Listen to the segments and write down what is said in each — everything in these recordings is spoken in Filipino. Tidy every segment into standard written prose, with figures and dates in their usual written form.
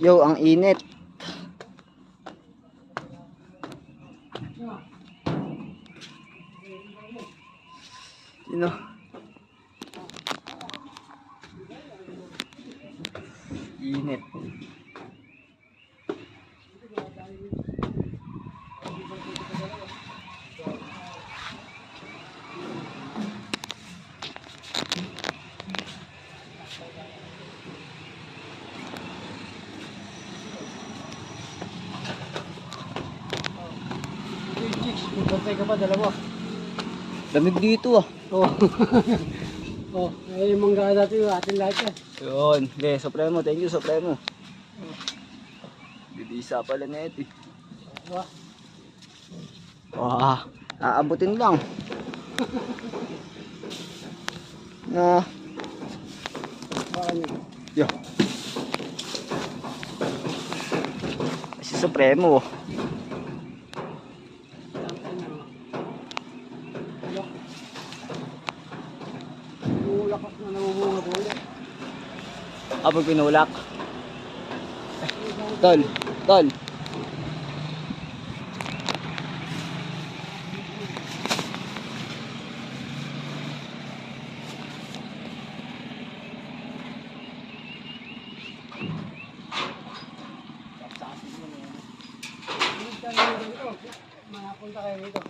Yo, ang init. Sino? Init. Bantay ka pa, dalawa. Lamig dito ah. Oh. Oh, ay mangga natin yung atin lahat yan. Yun. Okay, Supremo. Thank you, Supremo. Bibisa pala na ito eh. Wah. Wah, aabutin lang. Na. Baka niya. Yo. Si Supremo. Lakas na namumula po ulit. Kapag pinulak. Tol. Tol. Makapunta kayo rito.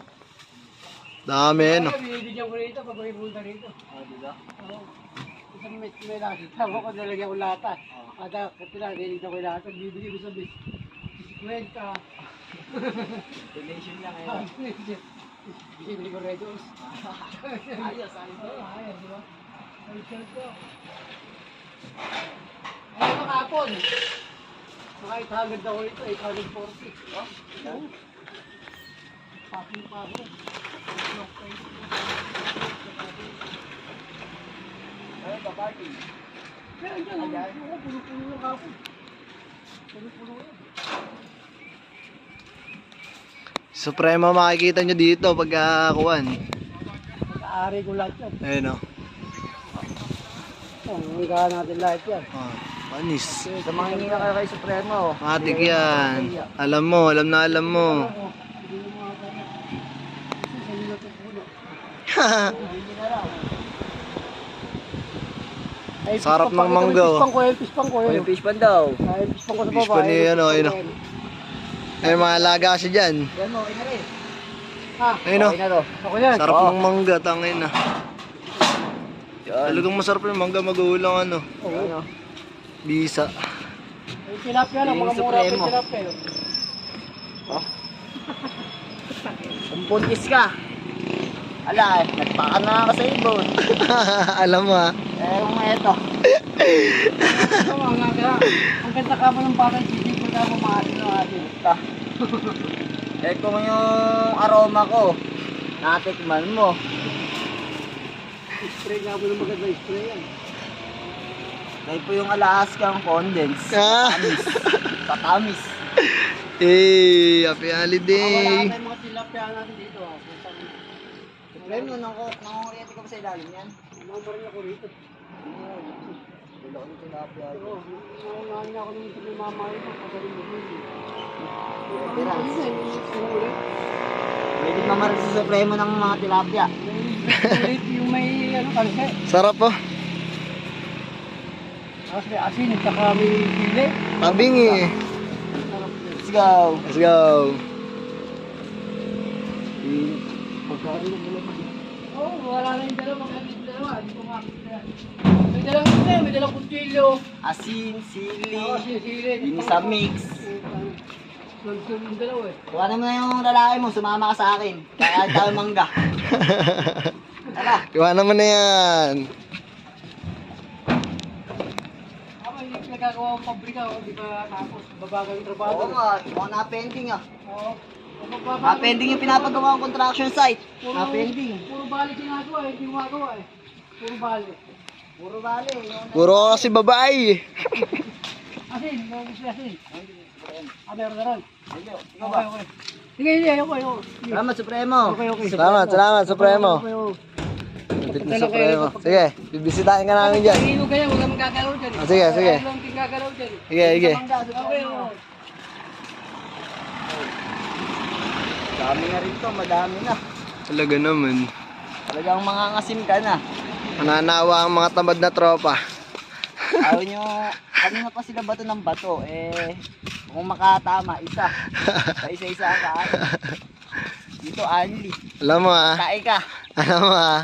Dami no. Binibigyan ko rito pag may punta rito. Oh, diba? Oo. Isang may nakita ko kung nalagyan ko lata. Kada kapila, nilagyan ko lata. Bibili ko sa bis. 50. Donation lang eh. Bibili ko Red Horse. Ayos, ayos. Ayos, di ba? Ayos ko. Ayun ko kapon. Mga 800 ako ito, 840. Oo. Packing pa ako. Ayun, kaparty. Kaya dyan, puno-puno ng kapon. Puno-puno yan. Supremo makikita nyo dito pagkakuan. Pag-aari ko lahat yan. Ayun o. Hanggaan natin lahat yan. Oh, panis. Sa mga hindi na kayo kay Supremo. Matik yan. Alam mo, alam na alam mo. Sarap ng mangga, oh. Pispang ko, Yung fish pan daw. Pispang ko sa Fish baba. pan ni ano, ayun o. Ay, mga alaga siya dyan. Yan mo, okay na rin. Ha? Ayun o. Okay na to. Ako yan. Sarap ng mangga, tangin na. Yan. Talagang masarap yung mangga, magulang ano. Ano? Bisa. Yung tilapia lang, mga mura pa yung tilapia. Oh. Kung buntis ka. Ala, nagpaka na ka sa ibon. Alam mo ha. Eh, kung eto. Ang ganda ka mo ng parang hindi ko na mamahali ng atin. Ta. Eh, kung yung aroma ko, natikman mo. Spray nga mo ng maganda spray yan. Kaya po yung Alaskang condense. Ah. Tatamis. Tatamis. Hey, happy Wala holiday. tayong mga tilapia natin dito. Supremo, nangunguryente ka ba sa ilalim yan? Mamaril ako rito. Wala ko yung tilapia. Oo, naunahan ako nung may mamahay ko. Pagaling mo yun. Tira. Ulit. Pwede mamaril sa Supremo ng mga tilapia. Ulit yung may ano kalse. Sarap po. Tapos may asin at saka may pili. Tabing eh. Sarap yun. Let's go. Let's go. Oo, wala na yung dalawa. Yung dalawa, hindi ko makakita. May dalang ito, may dalang kutsilyo. Asin, sili, Oo, sisirit. ini sa mix. Sunsun yung dalawa eh. Kuhanin mo na yung lalaki mo, sumama ka sa akin. Kaya tayo mangga. Tara. Iwanan mo na yan. Ama, hindi ko nagagawa ang pabrika. Hindi pa tapos. Babagal yung trabaho. Oo nga, mukhang na-pending ah. Oo. Na-pending yung pinapagawa ng construction site. Na-pending. Puro bali ginagawa eh. Hindi gumagawa eh. Puro bali. Puro bale. Yung... Puro kasi babae. Asin, gusto asin. Meron na ron. Ikaw ba? Okay. Sige, sige, ayoko. Salamat, Supremo. Okay. Salamat, salamat, Supremo. Okay. Malapit na Supremo. Sige, bibisitahin ka namin dyan. Pag-inog kaya, wala mang gagalaw dyan. Ah, sige, sige. Wala mang gagalaw dyan. Sige, sige. Okay, oo. Dami na rin to, madami na. Talaga naman. Talagang mga ngasim ka na. Mananawa ang mga tamad na tropa. Ayaw nyo, kanina pa sila bato ng bato. Eh, kung makatama, isa. Sa isa-isa ka. Dito, Anli. Alam mo ah. Kae ka. Alam mo ah.